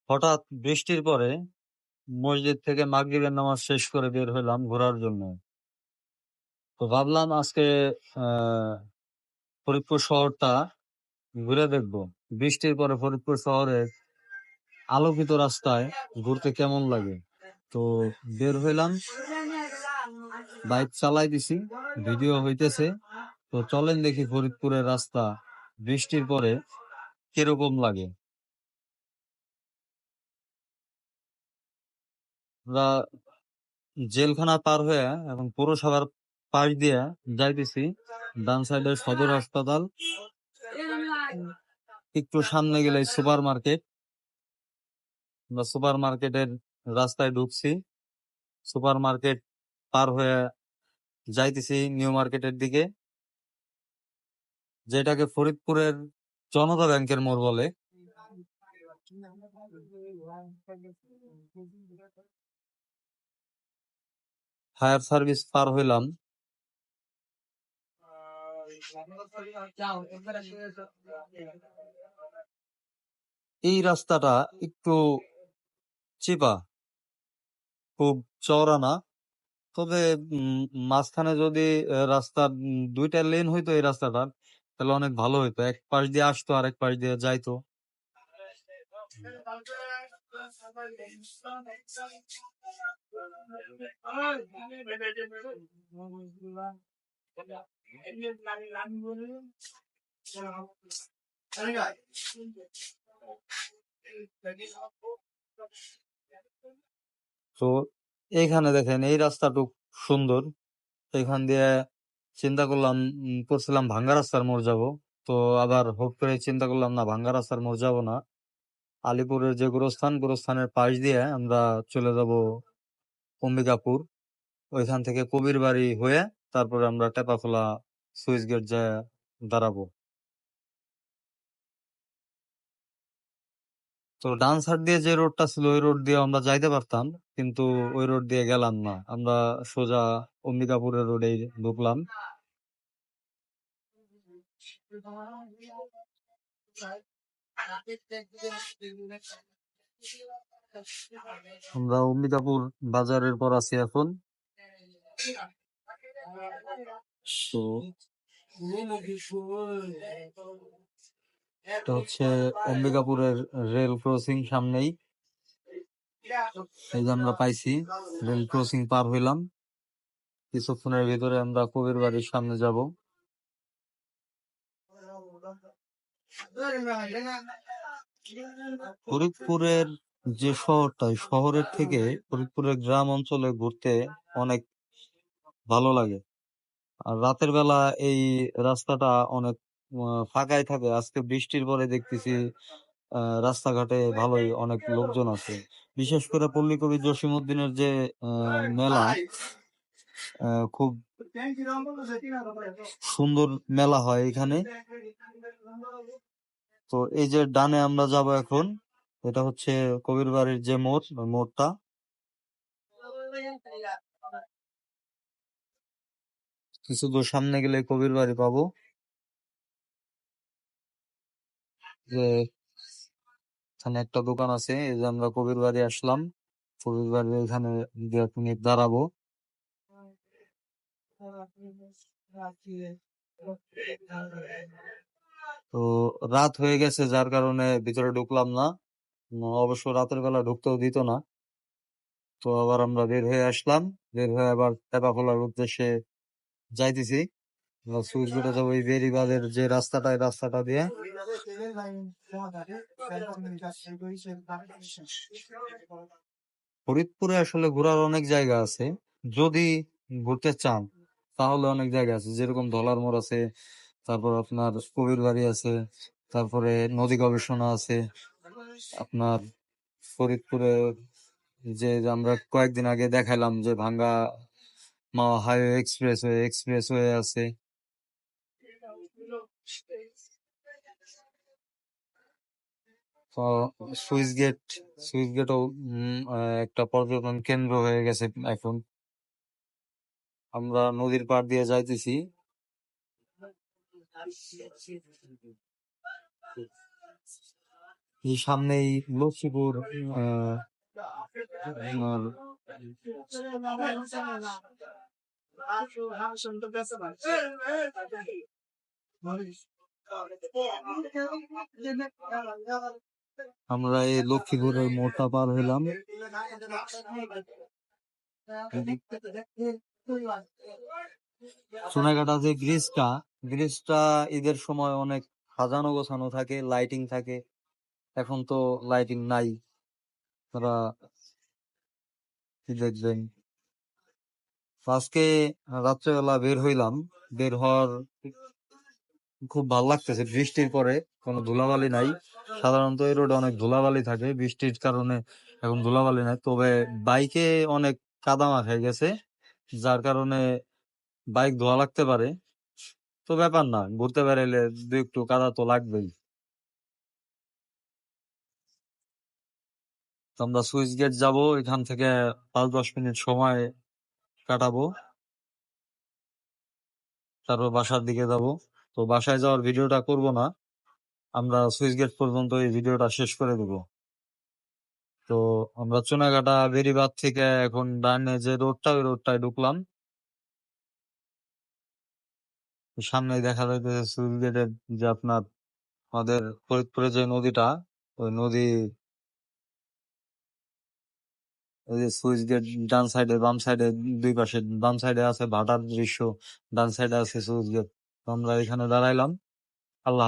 হঠাৎ বৃষ্টির পরে মসজিদ থেকে মাগরিবের নামাজ শেষ করে বের হইলাম ঘোরার জন্য। তো ভাবলাম আজকে ফরিদপুর শহরটা ঘুরে দেখবো। বৃষ্টির পরে ফরিদপুর শহরের আলোকিত রাস্তায় ঘুরতে কেমন লাগে। তো বের হইলাম, বাইক চালাই দিছি, ভিডিও হইতেছে। তো চলেন দেখি ফরিদপুরের রাস্তা বৃষ্টির পরে কিরকম লাগে। আমরা জেলখানা পার হয়ে এবং পৌরসভার পাশ দিয়ে যাইতেছি ডান সাইডে সদর হাসপাতাল, একটু সামনে গেলে সুপার মার্কেট। আমরা সুপার মার্কেটের রাস্তায় ঢুকছি, সুপার মার্কেট পার হয়ে যাইতেছি নিউ মার্কেটের দিকে, যেটাকে ফরিদপুরের জনতা ব্যাংকের মোড় বলে। ফায়ার সার্ভিস পার হইলাম। এই রাস্তাটা একটু চিপা, খুব চওড়া না। তবে মাঝখানে যদি রাস্তার দুইটা লেন হইতো এই রাস্তাটার, তাহলে অনেক ভালো হইতো। এক পাশ দিয়ে আসতো, আরেক পাশ দিয়ে যাইতো। তো এইখানে দেখেন এই রাস্তাটুক সুন্দর। এখান দিয়ে চিন্তা করলাম, করছিলাম ভাঙ্গা রাস্তার মোড় যাবো। তো আবার হুট করে চিন্তা করলাম না, ভাঙ্গা রাস্তার মোড় যাবো না। আলিপুরের যে গোরস্থানের পাশ দিয়ে আমরা চলে যাব অম্বিকাপুর। ওইখান থেকে কবির বাড়ি হয়ে তারপরে আমরা টেপাখোলা সুইচ গেট যায় দাঁড়াবো। তো ডান সাইড দিয়ে যে রোডটা ছিল ওই রোড দিয়ে আমরা যাইতে পারতাম, কিন্তু ওই রোড দিয়ে গেলাম না, আমরা সোজা অম্বিকাপুরের রোডে ঢুকলাম। আমরা অম্বিকাপুর বাজারের পর আছি এখন। তো এটা হচ্ছে অম্বিকাপুরের রেল ক্রসিং সামনেই। এই যে আমরা পাইছি, রেল ক্রসিং পার হইলাম। কিছুক্ষণের ভিতরে আমরা কবির বাড়ির সামনে যাব। ফরিদপুরের যে শহরটা, শহরের থেকে ফরিদপুরের গ্রাম অঞ্চলে ঘুরতে অনেক ভালো লাগে। আর রাতের বেলা এই রাস্তাটা অনেক ফাঁকাই থাকে। আজকে বৃষ্টির পরে দেখতেছি রাস্তাঘাটে ভালোই অনেক লোকজন আছে। বিশেষ করে পল্লী কবি জসিমউদ্দিনের যে মেলা, খুব সুন্দর মেলা হয় এখানে। তো এই যে ডানে আমরা যাব এখন, এটা হচ্ছে কবির বাড়ির যে মোড়, মোড়টা। কিছু দূর সামনে গেলে কবির বাড়ি পাবো। যে এখানে একটা দোকান আছে, এই যে আমরা কবির বাড়ি আসলাম। কবির বাড়ি এখানে 2 মিনিট দাঁড়াবো। তো রাত হয়ে গেছে, যার কারণে ভিতরে ঢুকলাম না। অবশ্য রাতের বেলা ঢুকতেও দিত না। তো আবার আমরা বের হয়ে আসলাম, বের হয়ে আবার টেপাখোলার উদ্দেশ্যে যাইতেছি। সুইচ গেটে যাবো এই বেরিবাদের যে রাস্তাটা, এই রাস্তাটা দিয়ে। ফরিদপুরে আসলে ঘোরার অনেক জায়গা আছে, যদি ঘুরতে চান তাহলে অনেক জায়গা আছে, যেরকম ধলার মোড় আছে, তারপর আপনার কবির বাড়ি আছে, তারপরে নদী গবেষণা আছে। আপনার ফরিদপুরে যে আমরা কয়েকদিন আগে দেখাইলাম যে ভাঙ্গা মাওয়া হাইওয়ে এক্সপ্রেসওয়ে আছে। তো সুইচ গেটও একটা পর্যটন কেন্দ্র হয়ে গেছে এখন। আমরা নদীর পাড় দিয়ে যাইতেছি। এই সামনেই লক্ষ্মীপুর আপনার আমরা এই লক্ষ্মীপুরের মোড়টা পার হইলাম। সোনাঘাটা যে ব্রিজটা ঈদের সময় অনেক সাজানো গোছানো থাকে, লাইটিং থাকে। এখন তো লাইটিং নাই, তারা কি দেখবেন। আজকে রাত্রেবেলা বের হইলাম, বের হওয়ার খুব ভালো লাগতেছে। বৃষ্টির পরে কোনো ধুলাবালি নাই। সাধারণত এই রোডে অনেক ধুলাবালি থাকে, বৃষ্টির কারণে এখন ধুলাবালি নাই। তবে বাইকে অনেক কাদা মাখাই গেছে, যার কারণে বাইক ধোয়া লাগতে পারে। তো ব্যাপার না, ঘুরতে বেরাইলে দু একটু কাদা তো লাগবেই। তো আমরা সুইচ গেট যাবো, এখান থেকে 5-10 মিনিট সময় কাটাবো, তারপর বাসার দিকে যাব। তো বাসায় যাওয়ার ভিডিওটা করব না, আমরা সুইচ গেট পর্যন্ত এই ভিডিওটা শেষ করে দেব। তো আমরা চুনাঘাটা বেরিবাদ থেকে এখন ডানে যে রোডটা, ওই রোডটায় ঢুকলাম। সামনে দেখা যাইতেছে সুইচ গেটের যে আপনার আমাদের ফরিদপুরে যে নদীটা, ওই নদী, ওই যে সুইচ গেট ডান সাইডে বাম সাইডে দুই পাশে, বাম সাইডে আছে ভাটার দৃশ্য, ডান সাইডে আছে সুইচ গেট। তো আমরা এখানে দাঁড়াইলাম। আল্লাহ